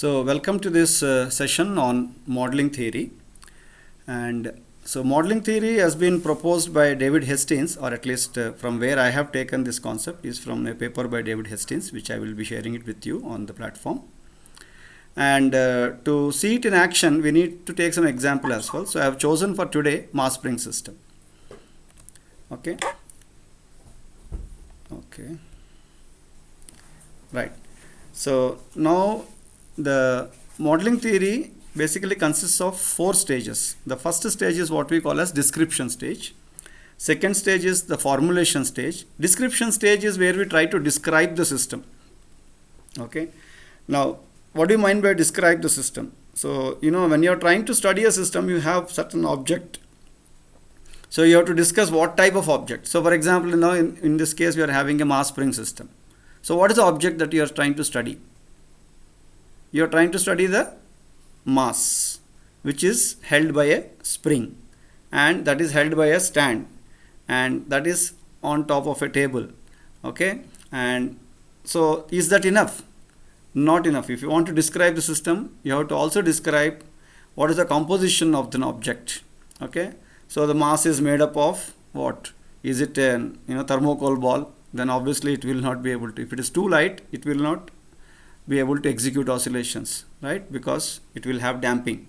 So welcome to this session on modeling theory. And so modeling theory has been proposed by David Hastings, or at least from where I have taken this concept is from a paper by David Hastings, which I will be sharing it with you on the platform. And to see it in action, we need to take some example as well. So I have chosen for today mass spring system. Okay. Right. So now the modeling theory basically consists of 4 stages. The first stage is what we call as description stage. Second stage is the formulation stage. Description stage is where we try to describe the system. Okay. Now, what do you mean by describe the system? So, when you're trying to study a system, you have certain object. So you have to discuss what type of object. So for example, in this case, we are having a mass spring system. So what is the object that you are trying to study? You are trying to study the mass, which is held by a spring, and that is held by a stand, and that is on top of a table. Okay. And so is that enough? Not enough. If you want to describe the system, you have to also describe what is the composition of the object. Okay. So the mass is made up of what? Is it a thermocol ball? Then obviously it will not be able to. If it is too light, it will not be able to execute oscillations, right? Because it will have damping.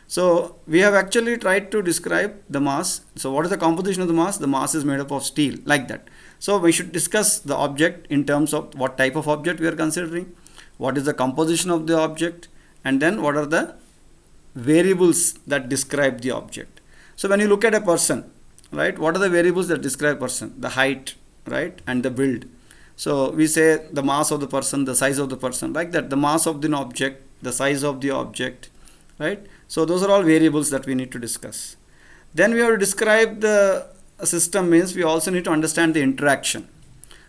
So we have actually tried to describe the mass. So what is the composition of the mass? The mass is made up of steel, like that. So we should discuss the object in terms of what type of object we are considering, what is the composition of the object, and then what are the variables that describe the object. So when you look at a person, right, what are the variables that describe person? The height, right, and the build. So we say the mass of the person, the size of the person, like that, the mass of the object, the size of the object, right? So those are all variables that we need to discuss. Then we have to describe the system, means we also need to understand the interaction.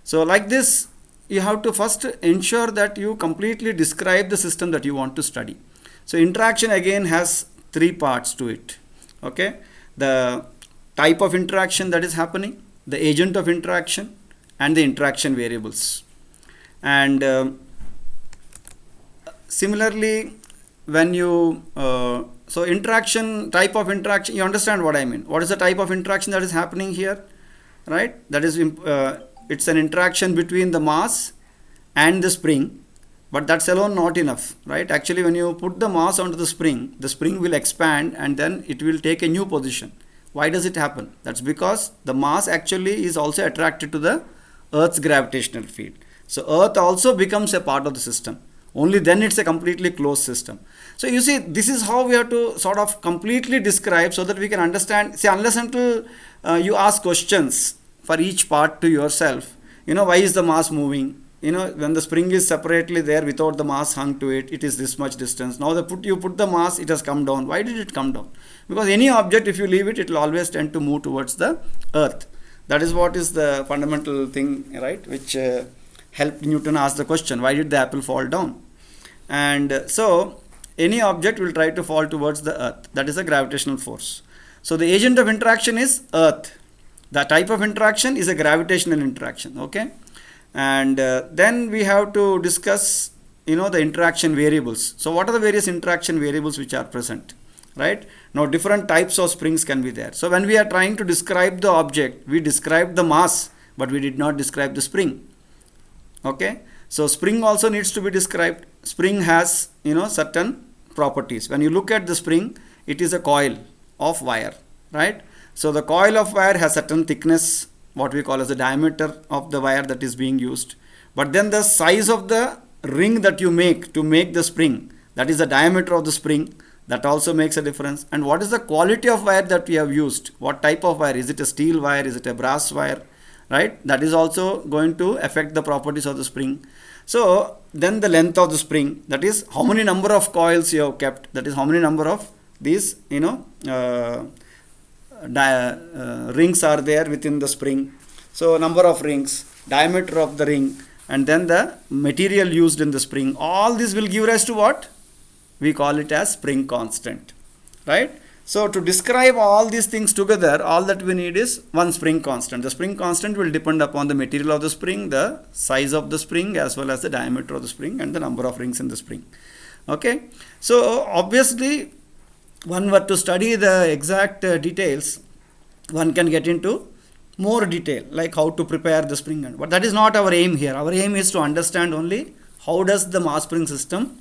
So like this, you have to first ensure that you completely describe the system that you want to study. So interaction again has 3 parts to it. Okay. The type of interaction that is happening, the agent of interaction, and the interaction variables. And similarly, when you so interaction, type of interaction, you understand what I mean. What is the type of interaction that is happening here, right? That is it's an interaction between the mass and the spring, but that's alone not enough, right? Actually, when you put the mass onto the spring will expand and then it will take a new position. Why does it happen? That's because the mass actually is also attracted to the Earth's gravitational field. So Earth also becomes a part of the system. Only then it's a completely closed system. So you see, this is how we have to sort of completely describe so that we can understand. See, unless until you ask questions for each part to yourself, why is the mass moving? When the spring is separately there without the mass hung to it, it is this much distance. Now you put the mass, it has come down. Why did it come down? Because any object, if you leave it, it will always tend to move towards the Earth. That is what is the fundamental thing, right? Which helped Newton ask the question, why did the apple fall down? And so any object will try to fall towards the Earth. That is a gravitational force. So the agent of interaction is Earth. The type of interaction is a gravitational interaction. Okay. And then we have to discuss, the interaction variables. So what are the various interaction variables which are present, right? Now different types of springs can be there. So when we are trying to describe the object, we described the mass, but we did not describe the spring. Okay. So spring also needs to be described. Spring has, certain properties. When you look at the spring, it is a coil of wire, right? So the coil of wire has certain thickness, what we call as the diameter of the wire that is being used. But then the size of the ring that you make to make the spring, that is the diameter of the spring, that also makes a difference. And what is the quality of wire that we have used? What type of wire? Is it a steel wire? Is it a brass wire? Right? That is also going to affect the properties of the spring. So then the length of the spring, that is how many number of coils you have kept, that is how many number of these, rings are there within the spring. So number of rings, diameter of the ring, and then the material used in the spring. All this will give rise to what? We call it as spring constant, right? So to describe all these things together, all that we need is one spring constant. The spring constant will depend upon the material of the spring, the size of the spring, as well as the diameter of the spring and the number of rings in the spring. Okay, so obviously one were to study the exact details, one can get into more detail, like how to prepare the spring, and but that is not our aim here. Our aim is to understand only how does the mass spring system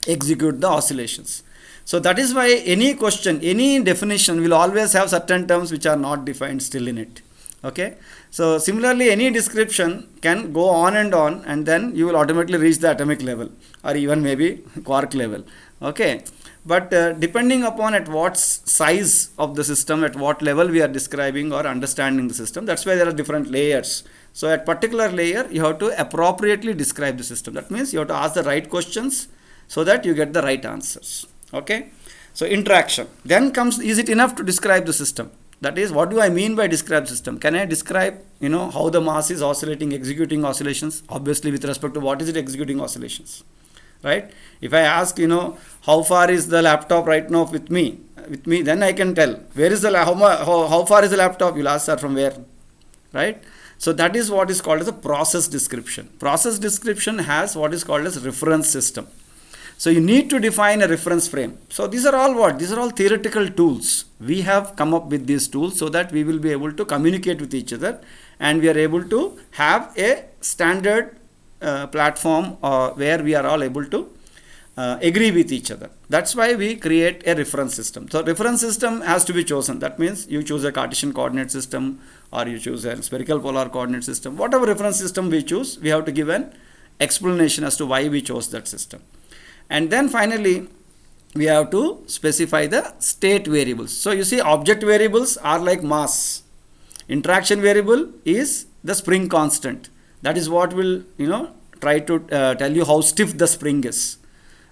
execute the oscillations. So that is why any question, any definition will always have certain terms which are not defined still in it. Okay, so similarly any description can go on, and then you will automatically reach the atomic level or even maybe quark level. Okay, but depending upon at what size of the system, at what level we are describing or understanding the system, that's why there are different layers. So at particular layer you have to appropriately describe the system. That means you have to ask the right questions so that you get the right answers. Okay, so interaction. Then comes, is it enough to describe the system? That is, what do I mean by describe system? Can I describe, how the mass is oscillating, executing oscillations? Obviously with respect to what is it executing oscillations, right? If I ask, how far is the laptop right now with me, then I can tell. Where is the, how far is the laptop? You'll ask, sir, from where, right? So that is what is called as a process description. Process description has what is called as reference system. So you need to define a reference frame. So these are all what? These are all theoretical tools. We have come up with these tools so that we will be able to communicate with each other, and we are able to have a standard platform where we are all able to agree with each other. That's why we create a reference system. So reference system has to be chosen. That means you choose a Cartesian coordinate system or you choose a spherical polar coordinate system. Whatever reference system we choose, we have to give an explanation as to why we chose that system. And then finally, we have to specify the state variables. So you see, object variables are like mass. Interaction variable is the spring constant. That is what will, try to tell you how stiff the spring is.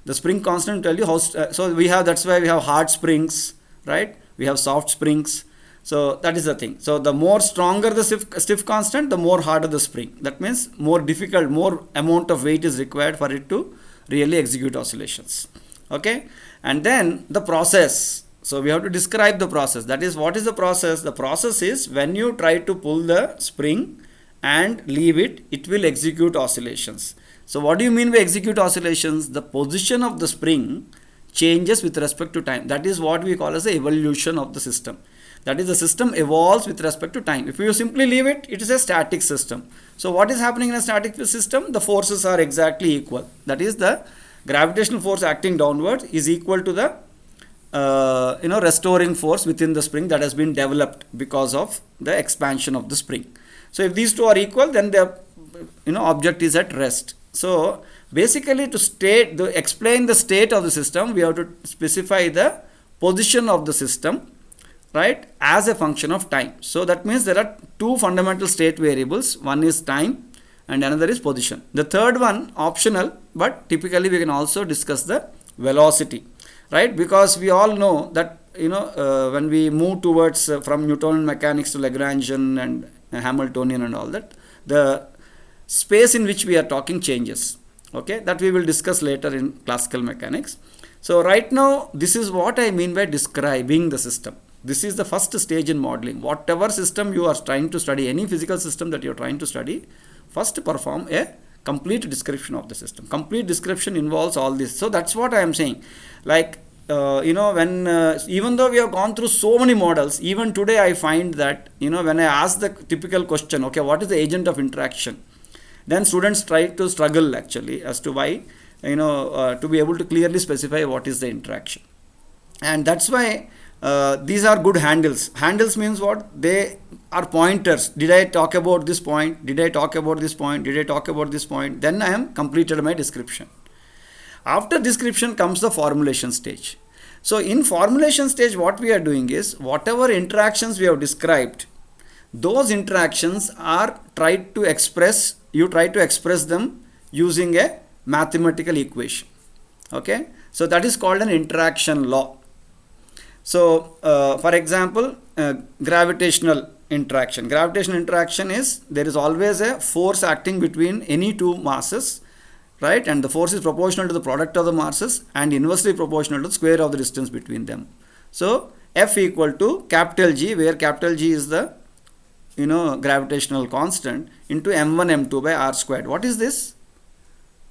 The spring constant will tell you how, so we have, that's why we have hard springs, right? We have soft springs. So that is the thing. So the more stronger the stiff constant, the more harder the spring. That means more difficult, more amount of weight is required for it to really execute oscillations. Okay, and then the process. So we have to describe the process. That is, what is the process? The process is when you try to pull the spring and leave it, it will execute oscillations. So what do you mean by execute oscillations? The position of the spring changes with respect to time. That is what we call as the evolution of the system. That is, the system evolves with respect to time. If you simply leave it, it is a static system. So what is happening in a static system? The forces are exactly equal. That is, the gravitational force acting downwards is equal to the restoring force within the spring that has been developed because of the expansion of the spring. So if these two are equal, then the object is at rest. So basically, to explain the state of the system, we have to specify the position of the system, right, as a function of time. So that means there are two fundamental state variables. One is time and another is position. The third one optional, but typically we can also discuss the velocity, right? Because we all know that when we move towards from Newtonian mechanics to Lagrangian and Hamiltonian and all that, the space in which we are talking changes. Okay, that we will discuss later in classical mechanics. So right now, this is what I mean by describing the system. This is the first stage in modeling. Whatever system you are trying to study, any physical system that you are trying to study, first perform a complete description of the system. Complete description involves all this. So that's what I am saying. Like, when even though we have gone through so many models, even today I find that, when I ask the typical question, okay, what is the agent of interaction? Then students try to struggle actually as to why, to be able to clearly specify what is the interaction. And that's why these are good handles. Handles means what? They are pointers. Did I talk about this point? Did I talk about this point? Did I talk about this point? Then I am completed my description. After description comes the formulation stage. So in formulation stage, what we are doing is, whatever interactions we have described, those interactions are you try to express them using a mathematical equation. Okay, so that is called an interaction law. So for example, gravitational interaction. Gravitational interaction is, there is always a force acting between any two masses, right? And the force is proportional to the product of the masses and inversely proportional to the square of the distance between them. So F equal to capital G, where capital G is the gravitational constant, into m1 m2 by r squared. What is this?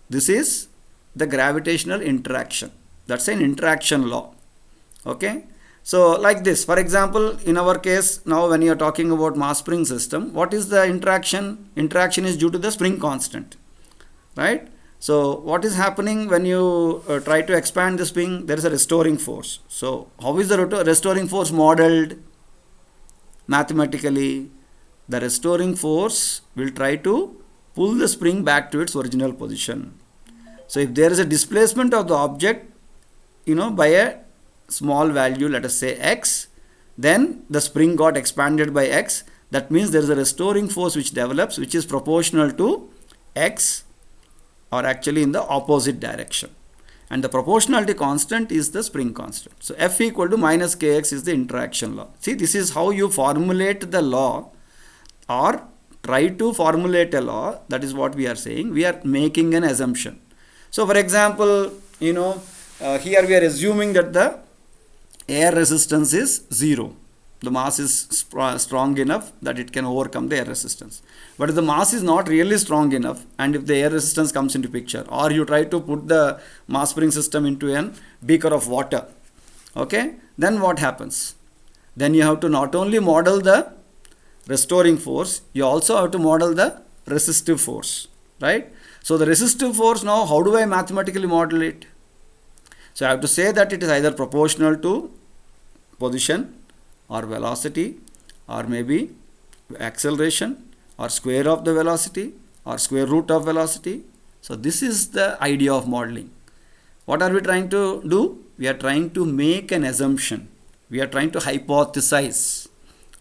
This is the gravitational interaction. That's an interaction law. Okay. So like this, for example, in our case, now when you are talking about mass spring system, what is the interaction? Interaction is due to the spring constant, right? So what is happening when you try to expand the spring? There is a restoring force. So how is the restoring force modeled? Mathematically, the restoring force will try to pull the spring back to its original position. So if there is a displacement of the object, by a small value, let us say x, then the spring got expanded by x. That means there is a restoring force which develops, which is proportional to x, or actually in the opposite direction. And the proportionality constant is the spring constant. So F equal to minus kx is the interaction law. See, this is how you formulate the law, or try to formulate a law. That is what we are saying. We are making an assumption. So for example, here we are assuming that the air resistance is 0. The mass is strong enough that it can overcome the air resistance. But if the mass is not really strong enough, and if the air resistance comes into picture, or you try to put the mass spring system into a beaker of water, okay, then what happens? Then you have to not only model the restoring force, you also have to model the resistive force, right? So the resistive force, now how do I mathematically model it? So I have to say that it is either proportional to position, or velocity, or maybe acceleration, or square of the velocity, or square root of velocity. So this is the idea of modeling. What are we trying to do? We are trying to make an assumption. We are trying to hypothesize,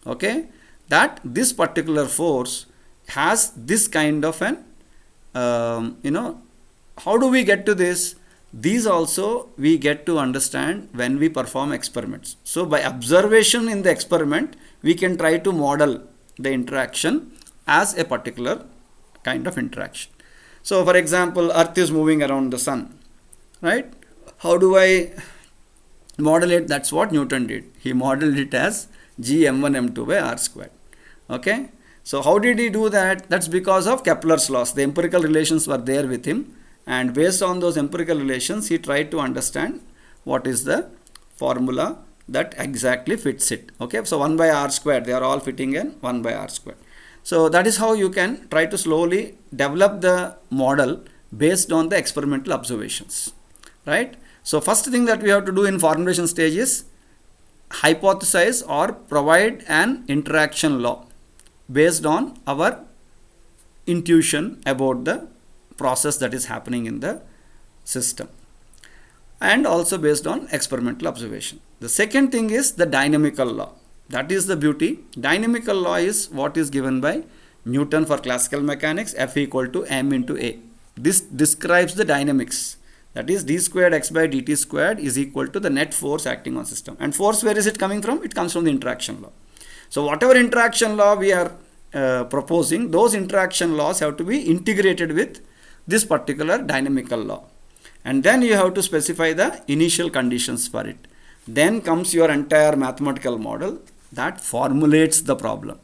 okay, that this particular force has this kind of an, how do we get to this? These also we get to understand when we perform experiments. So by observation in the experiment, we can try to model the interaction as a particular kind of interaction. So for example, Earth is moving around the sun, right? How do I model it? That's what Newton did. He modeled it as g m1 m2 by r squared. Okay. So how did he do that? That's because of Kepler's laws. The empirical relations were there with him. And based on those empirical relations, he tried to understand what is the formula that exactly fits it. Okay, so 1 by r squared, they are all fitting in 1 by r squared. So that is how you can try to slowly develop the model based on the experimental observations, right? So first thing that we have to do in formulation stage is hypothesize or provide an interaction law based on our intuition about the process that is happening in the system, and also based on experimental observation. The second thing is the dynamical law. That is the beauty. Dynamical law is what is given by Newton for classical mechanics, F equal to m into a. This describes the dynamics. That is d squared x by dt squared is equal to the net force acting on system. And force, where is it coming from? It comes from the interaction law. So whatever interaction law we are proposing, those interaction laws have to be integrated with this particular dynamical law, and then you have to specify the initial conditions for it. Then comes your entire mathematical model that formulates the problem.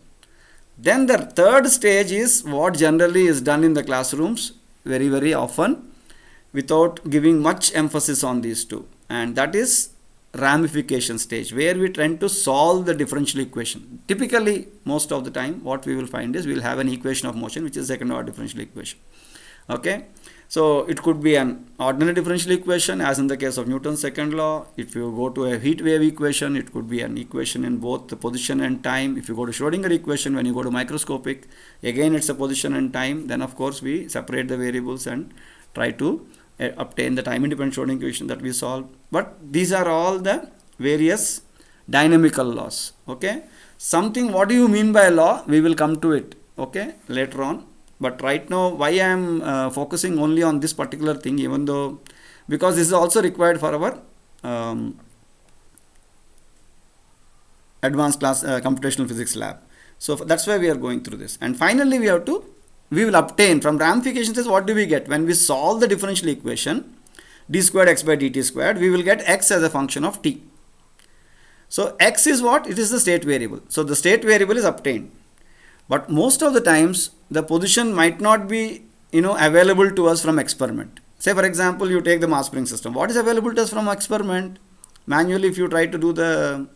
Then the third stage is what generally is done in the classrooms very, very often without giving much emphasis on these two, and that is ramification stage, where we try to solve the differential equation. Typically, most of the time, what we will find is we will have an equation of motion, which is second order differential equation. Okay, so it could be an ordinary differential equation, as in the case of Newton's second law. If you go to a heat wave equation, it could be an equation in both the position and time. If you go to Schrodinger equation, when you go to microscopic, again it's a position and time. Then of course we separate the variables and try to obtain the time independent Schrodinger equation that we solve. But these are all the various dynamical laws. Okay, something, what do you mean by law? We will come to it, okay, later on. But right now, why I am focusing only on this particular thing, even though, because this is also required for our advanced class computational physics lab. So that's why we are going through this. And finally, we will obtain from ramifications. What do we get? When we solve the differential equation, d squared x by dt squared, we will get x as a function of t. So x is what? It is the state variable. So the state variable is obtained. But most of the times, the position might not be available to us from experiment. Say for example, you take the mass spring system. What is available to us from experiment? Manually, if you try to do the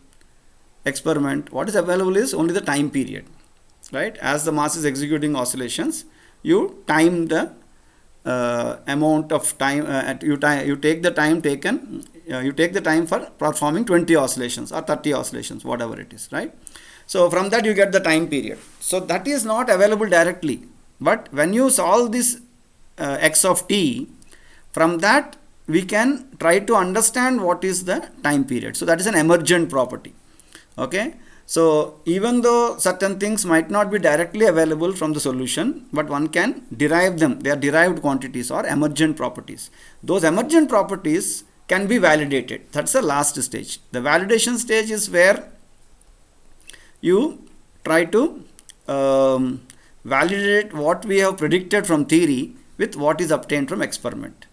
experiment, what is available is only the time period, right? As the mass is executing oscillations, you time the amount of time, you take the time taken, you take the time for performing 20 oscillations or 30 oscillations, whatever it is, right? So from that you get the time period. So that is not available directly, but when you solve this x of t, from that we can try to understand what is the time period. So that is an emergent property. Okay, so even though certain things might not be directly available from the solution, but one can derive them. They are derived quantities or emergent properties. Those emergent properties can be validated. That's the last stage. The validation stage is where you try to validate what we have predicted from theory with what is obtained from experiment.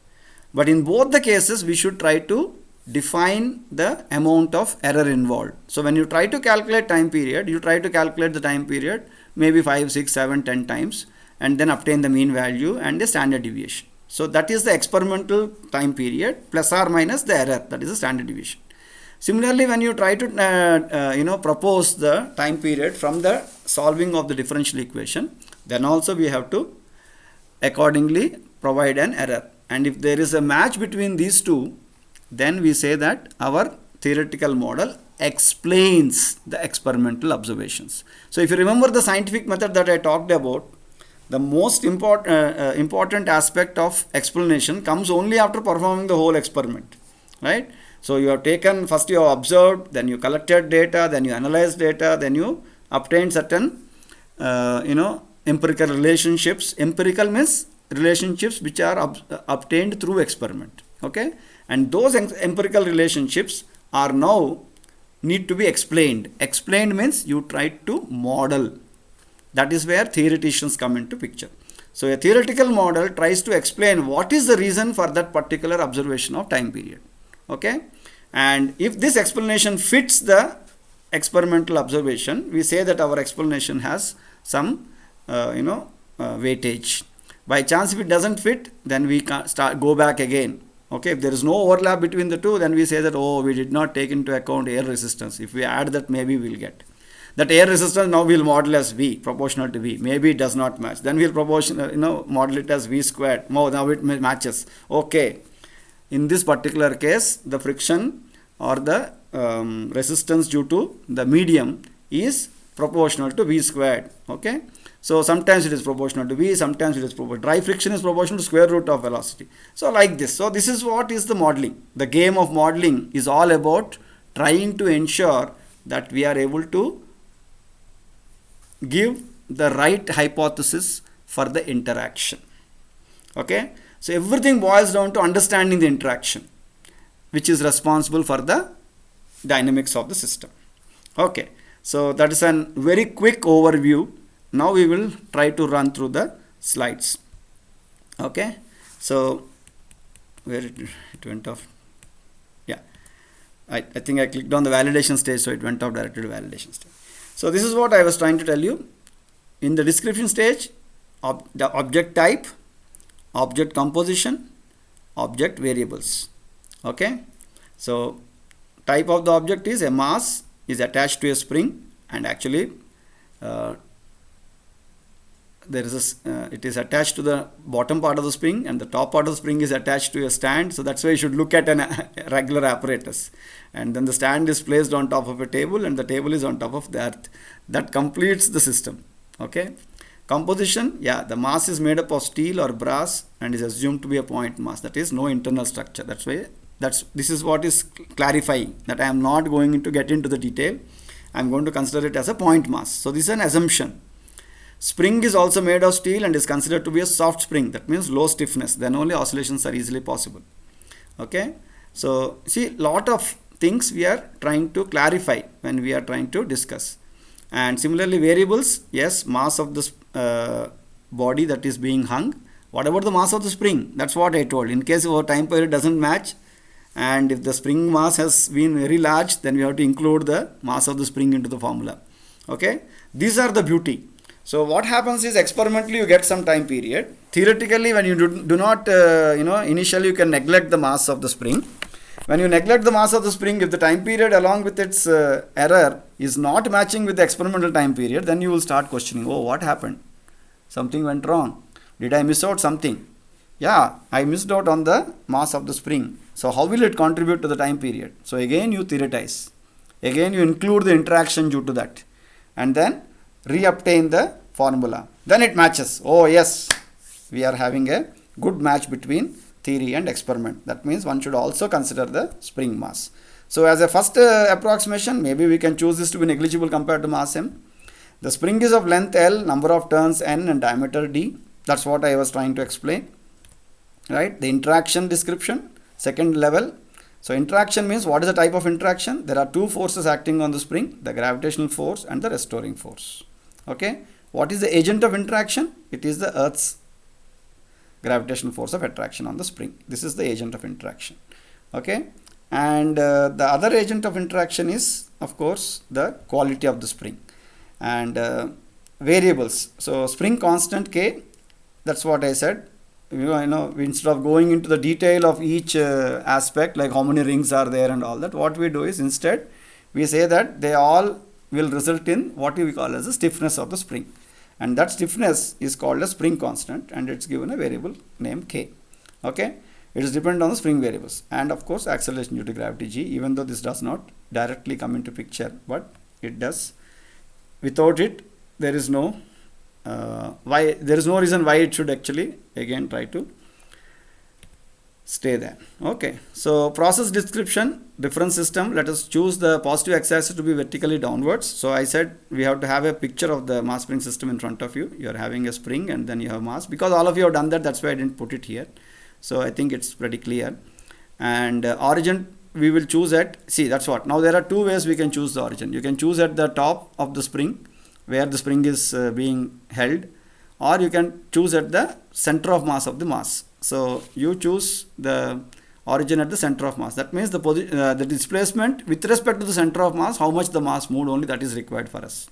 But in both the cases, we should try to define the amount of error involved. So when you try to calculate time period, you try to calculate the time period maybe 5, 6, 7, 10 times and then obtain the mean value and the standard deviation. So that is the experimental time period plus or minus the error, that is the standard deviation. Similarly, when you try to propose the time period from the solving of the differential equation, then also we have to accordingly provide an error. And if there is a match between these two, then we say that our theoretical model explains the experimental observations. So if you remember the scientific method that I talked about, the most important aspect of explanation comes only after performing the whole experiment, right? So you have taken, first you have observed, then you collected data, then you analyzed data, then you obtained certain empirical relationships. Empirical means relationships which are obtained through experiment. Okay, and those empirical relationships are now need to be explained. Explained means you try to model. That is where theoreticians come into picture. So a theoretical model tries to explain what is the reason for that particular observation of time period. Okay, and if this explanation fits the experimental observation, we say that our explanation has some weightage. By chance, if it doesn't fit, then we can go back again. Okay, if there is no overlap between the two, then we say that, oh, we did not take into account air resistance. If we add that, maybe we'll get that air resistance. Now we'll model as V, proportional to V. Maybe it does not match. Then we'll model it as V squared. Oh, now it matches. Okay, in this particular case, the friction or the resistance due to the medium is proportional to V squared. Okay. So sometimes it is proportional to V, sometimes it is proportional. Dry friction is proportional to square root of velocity. So like this. So this is what is the modeling. The game of modeling is all about trying to ensure that we are able to give the right hypothesis for the interaction. Okay. So everything boils down to understanding the interaction, which is responsible for the dynamics of the system. Okay. So that is a very quick overview. Now we will try to run through the slides. Okay, so where it went off? Yeah, I think I clicked on the validation stage, so it went off directly to validation stage. So this is what I was trying to tell you. In the description stage, the object type, object composition, object variables. Okay, so type of the object is a mass is attached to a spring, and actually it is attached to the bottom part of the spring, and the top part of the spring is attached to a stand. So that's why you should look at a regular apparatus, and then the stand is placed on top of a table and the table is on top of the earth. That completes the system. Okay, composition, yeah, the mass is made up of steel or brass and is assumed to be a point mass. That is no internal structure. That's why this is what is clarifying, that I am not going to get into the detail. I am going to consider it as a point mass. So this is an assumption. Spring is also made of steel and is considered to be a soft spring. That means low stiffness. Then only oscillations are easily possible. Okay. So see, lot of things we are trying to clarify when we are trying to discuss. And similarly, variables, yes, mass of the body that is being hung. What about the mass of the spring? That's what I told. In case our time period doesn't match, and if the spring mass has been very large, then we have to include the mass of the spring into the formula. Okay. These are the beauty. So what happens is experimentally you get some time period. Theoretically, when you do not, initially you can neglect the mass of the spring. When you neglect the mass of the spring, if the time period along with its error is not matching with the experimental time period, then you will start questioning, oh, what happened? Something went wrong. Did I miss out something? Yeah, I missed out on the mass of the spring. So how will it contribute to the time period? So again you theorize. Again you include the interaction due to that. And then reobtain the formula. Then it matches. Oh yes, we are having a good match between theory and experiment. That means one should also consider the spring mass. So as a first approximation, maybe we can choose this to be negligible compared to mass m. The spring is of length L, number of turns n and diameter d. That's what I was trying to explain. Right? The interaction description, second level. So interaction means what is the type of interaction? There are two forces acting on the spring, the gravitational force and the restoring force. Okay. What is the agent of interaction? It is the Earth's gravitational force of attraction on the spring. This is the agent of interaction. Okay. And the other agent of interaction is, of course, the quality of the spring. And variables. So spring constant K, that's what I said. Instead of going into the detail of each aspect, like how many rings are there and all that, what we do is instead we say that they all will result in what we call as the stiffness of the spring, and that stiffness is called a spring constant, and it's given a variable named K. Okay, it is dependent on the spring variables, and of course acceleration due to gravity g, even though this does not directly come into picture, but it does. Without it, there is no reason why it should actually again try to stay there. Okay, so process description, difference system. Let us choose the positive x-axis to be vertically downwards. So I said we have to have a picture of the mass spring system in front of you. You are having a spring and then you have mass. Because all of you have done that, that's why I didn't put it here. So I think it's pretty clear. And origin we will choose at, see, that's what. Now there are two ways we can choose the origin. You can choose at the top of the spring, where the spring is being held, or you can choose at the center of mass of the mass. So you choose the origin at the center of mass. That means the displacement with respect to the center of mass, how much the mass moved, only that is required for us.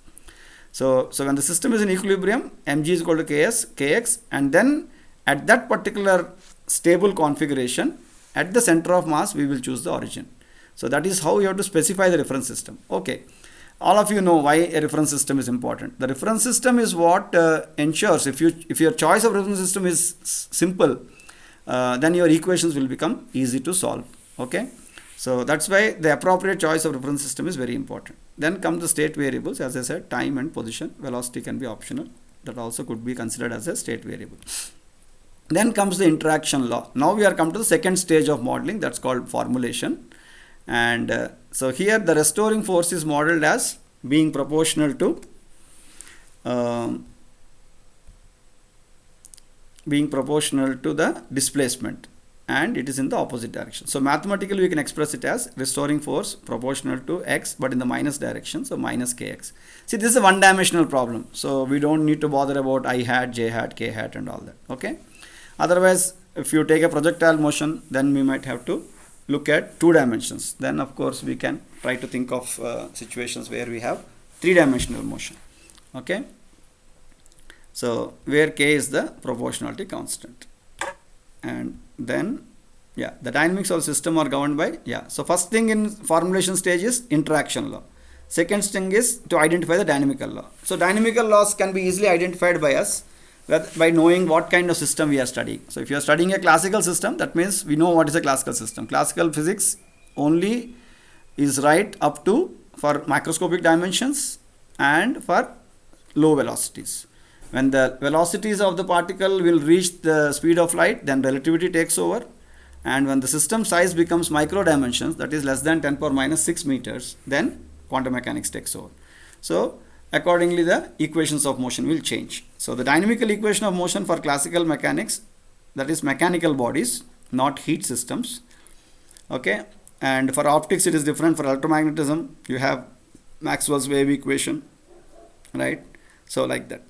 So when the system is in equilibrium, mg is equal to ks, kx, and then at that particular stable configuration, at the center of mass, we will choose the origin. So that is how you have to specify the reference system. Okay. All of you know why a reference system is important. The reference system is what ensures if your choice of reference system is simple, then your equations will become easy to solve. Okay, so that's why the appropriate choice of reference system is very important. Then come the state variables. As I said, time and position. Velocity can be optional. That also could be considered as a state variable. Then comes the interaction law. Now we are come to the second stage of modeling, that's called formulation. And so here the restoring force is modeled as being proportional to the displacement, and it is in the opposite direction. So mathematically we can express it as restoring force proportional to x, but in the minus direction, so minus kx. See, this is a one-dimensional problem, so we don't need to bother about I hat, j hat, k hat and all that. Okay. Otherwise, if you take a projectile motion, then we might have to look at 2 dimensions. Then of course we can try to think of situations where we have 3-dimensional motion. Okay. So where k is the proportionality constant, and then the dynamics of the system are governed by so first thing in formulation stage is interaction law. Second thing is to identify the dynamical law. So dynamical laws can be easily identified by us by knowing what kind of system we are studying. So if you are studying a classical system, that means we know what is a classical system. Classical physics only is right up to for macroscopic dimensions and for low velocities. When the velocities of the particle will reach the speed of light, then relativity takes over. And when the system size becomes micro dimensions, that is less than 10 power minus 6 meters, then quantum mechanics takes over. So accordingly, the equations of motion will change. So the dynamical equation of motion for classical mechanics, that is mechanical bodies, not heat systems. Okay. And for optics, it is different. For electromagnetism, you have Maxwell's wave equation, right? So like that.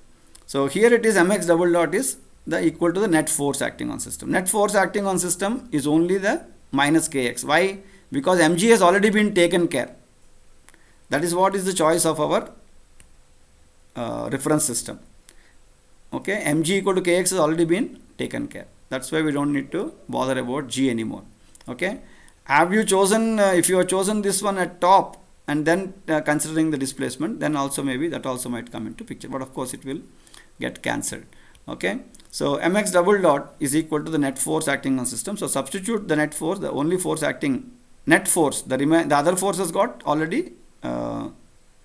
So here it is mx double dot is the equal to the net force acting on system. Net force acting on system is only the minus kx. Why? Because mg has already been taken care. That is what is the choice of our reference system. Okay, mg equal to kx has already been taken care. That's why we don't need to bother about g anymore. Okay, have you chosen if you have chosen this one at top and then considering the displacement, then also maybe that also might come into picture, but of course it will get cancelled. Okay, so mx double dot is equal to the net force acting on system. So substitute the net force, the only force acting, net force, the other forces got already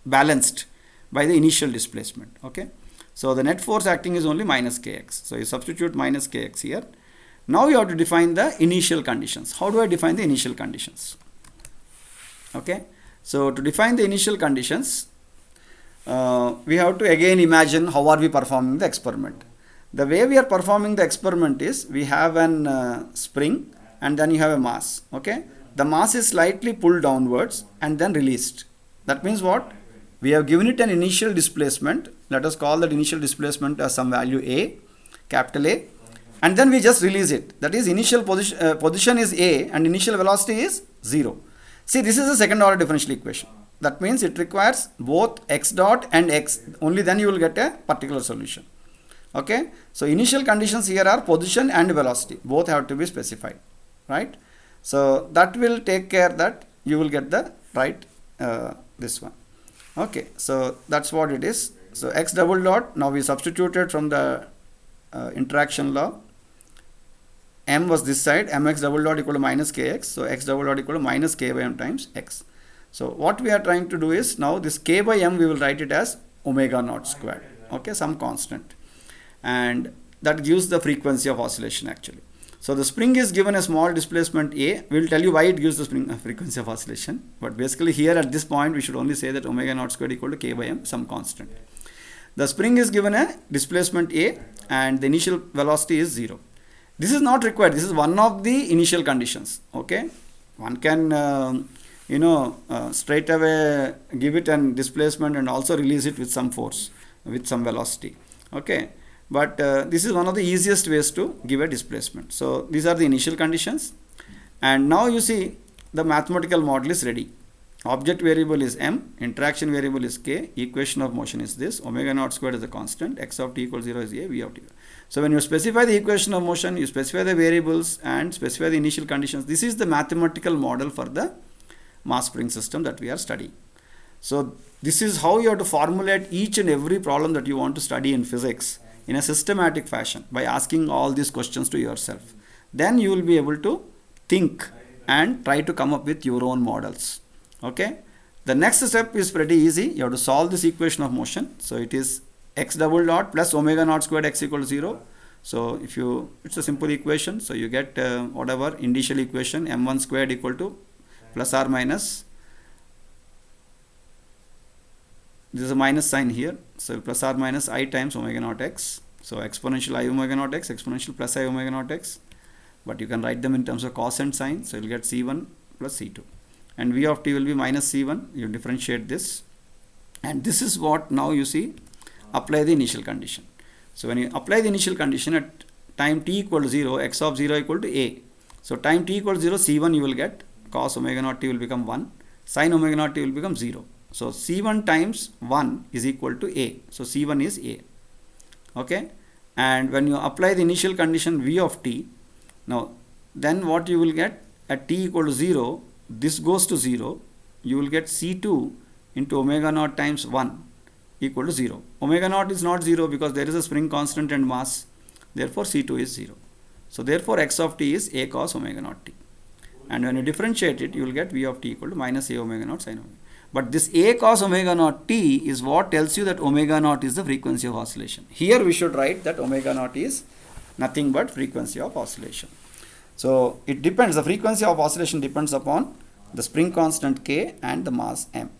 balanced by the initial displacement. Okay, so the net force acting is only minus kx. So you substitute minus kx here. Now you have to define the initial conditions. How do I define the initial conditions? Okay, so to define the initial conditions, we have to again imagine how are we performing the experiment. The way we are performing the experiment is we have an spring and then you have a mass. Okay, the mass is slightly pulled downwards and then released. That means what? We have given it an initial displacement. Let us call that initial displacement as some value a, capital A, and then we just release it. That is, initial position is a and initial velocity is 0. See, this is a second order differential equation. That means it requires both x dot and x. Only then you will get a particular solution. Okay, so initial conditions here are position and velocity. Both have to be specified, right? So that will take care that you will get the right this one. Okay, so that's what it is. So x double dot, now we substituted from the interaction law. M was this side, mx double dot equal to minus kx. So x double dot equal to minus k by m times x. So what we are trying to do is, now this k by m we will write it as omega naught squared. Okay, some constant, and that gives the frequency of oscillation actually. So the spring is given a small displacement a. We will tell you why it gives the spring frequency of oscillation. But basically here at this point we should only say that omega naught squared equal to k by m, some constant. The spring is given a displacement a and the initial velocity is 0. This is not required. This is one of the initial conditions. Okay, one can straight away give it an displacement and also release it with some force, with some velocity. Okay, but this is one of the easiest ways to give a displacement. So these are the initial conditions, and now you see the mathematical model is ready. Object variable is m, interaction variable is k, equation of motion is this, omega naught squared is a constant, x of t equals 0 is a, v of t. So when you specify the equation of motion, you specify the variables and specify the initial conditions. This is the mathematical model for the mass spring system that we are studying. So this is how you have to formulate each and every problem that you want to study in physics in a systematic fashion by asking all these questions to yourself. Then you will be able to think and try to come up with your own models. Okay, the next step is pretty easy. You have to solve this equation of motion. So it is x double dot plus omega naught squared x equal to 0. So if you, it's a simple equation. So you get whatever initial equation m1 squared equal to plus or minus, this is a minus sign here. So plus or minus I times omega naught x. So exponential I omega naught x, exponential plus I omega naught x. But you can write them in terms of cos and sine. So you'll get c1 plus c2. And v of t will be minus c1. You differentiate this, and this is what now you see, apply the initial condition. So when you apply the initial condition at time t equal to 0, x of 0 equal to a. So time t equal to 0, c1 you will get, cos omega naught t will become 1, sin omega naught t will become 0. So c1 times 1 is equal to a. So c1 is a. Okay, and when you apply the initial condition v of t, now then what you will get at t equal to 0, this goes to 0, you will get c2 into omega naught times 1 equal to 0. Omega naught is not 0 because there is a spring constant and mass, therefore c2 is 0. So therefore x of t is a cos omega naught t, and when you differentiate it you will get v of t equal to minus a omega naught sin omega. But this a cos omega naught t is what tells you that omega naught is the frequency of oscillation. Here we should write that omega naught is nothing but frequency of oscillation. So it depends, the frequency of oscillation depends upon the spring constant k and the mass m.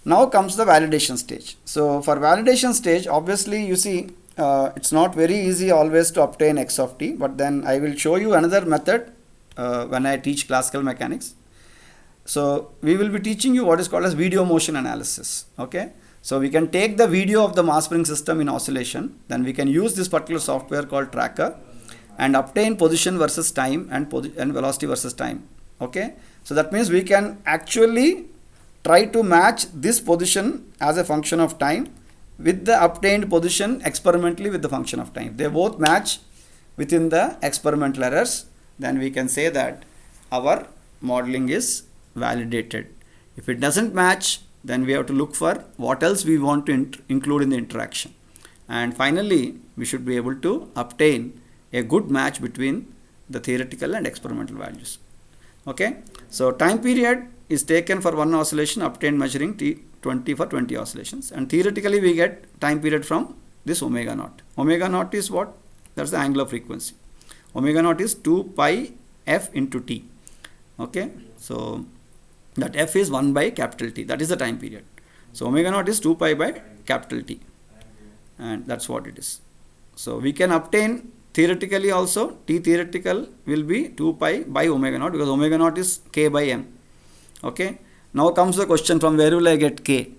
Now comes the validation stage. So for validation stage, obviously you see it's not very easy always to obtain x of t, but then I will show you another method when I teach classical mechanics. So we will be teaching you what is called as video motion analysis. Okay, so we can take the video of the mass spring system in oscillation, then we can use this particular software called tracker and obtain position versus time and velocity versus time. Okay, so that means we can actually try to match this position as a function of time with the obtained position experimentally with the function of time. If they both match within the experimental errors, then we can say that our modeling is validated. If it doesn't match, then we have to look for what else we want to include in the interaction. And finally, we should be able to obtain a good match between the theoretical and experimental values. Okay, so time period is taken for one oscillation, obtained measuring T20 for 20 oscillations, and theoretically we get time period from this omega naught. Omega naught is what? That's the angular frequency. Omega naught is 2 pi f into t. Okay, so that f is 1 by capital T. That is the time period. So omega naught is 2 pi by capital T, and that's what it is. So we can obtain theoretically also, T theoretical will be 2 pi by omega naught, because omega naught is k by m. Okay, now comes the question, from where will I get k?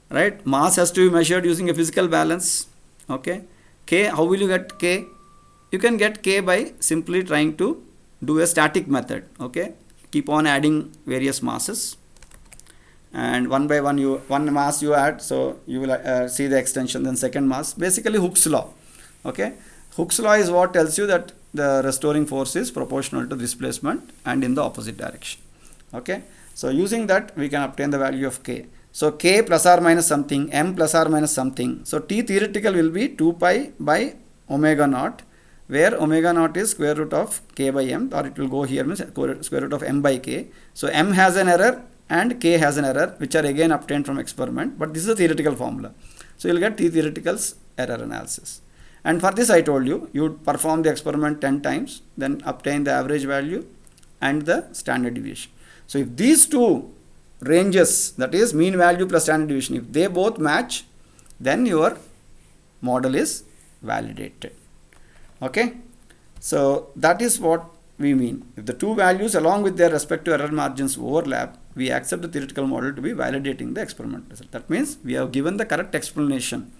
Right, mass has to be measured using a physical balance. Okay, k, how will you get k? You can get k by simply trying to do a static method. Okay, keep on adding various masses, and one by one, one mass you add, so you will see the extension, then second mass. Basically Hooke's law. Okay, Hooke's law is what tells you that the restoring force is proportional to displacement and in the opposite direction. Okay, so using that we can obtain the value of k. So k plus or minus something, m plus or minus something. So T theoretical will be 2 pi by omega naught, where omega naught is square root of k by m, or it will go here means square root of m by k. So m has an error and k has an error, which are again obtained from experiment, but this is a theoretical formula. So you will get T theoretical's error analysis. And for this I told you, you would perform the experiment 10 times, then obtain the average value and the standard deviation. So if these two ranges, that is mean value plus standard deviation, if they both match, then your model is validated. Okay, so that is what we mean. If the two values along with their respective error margins overlap, we accept the theoretical model to be validating the experimental result. That means we have given the correct explanation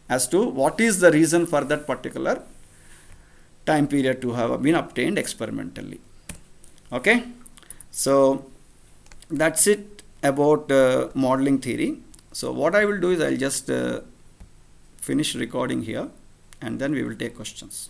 as to what is the reason for that particular time period to have been obtained experimentally. Okay, so that's it about modeling theory. So what I will do is I'll just finish recording here, and then we will take questions.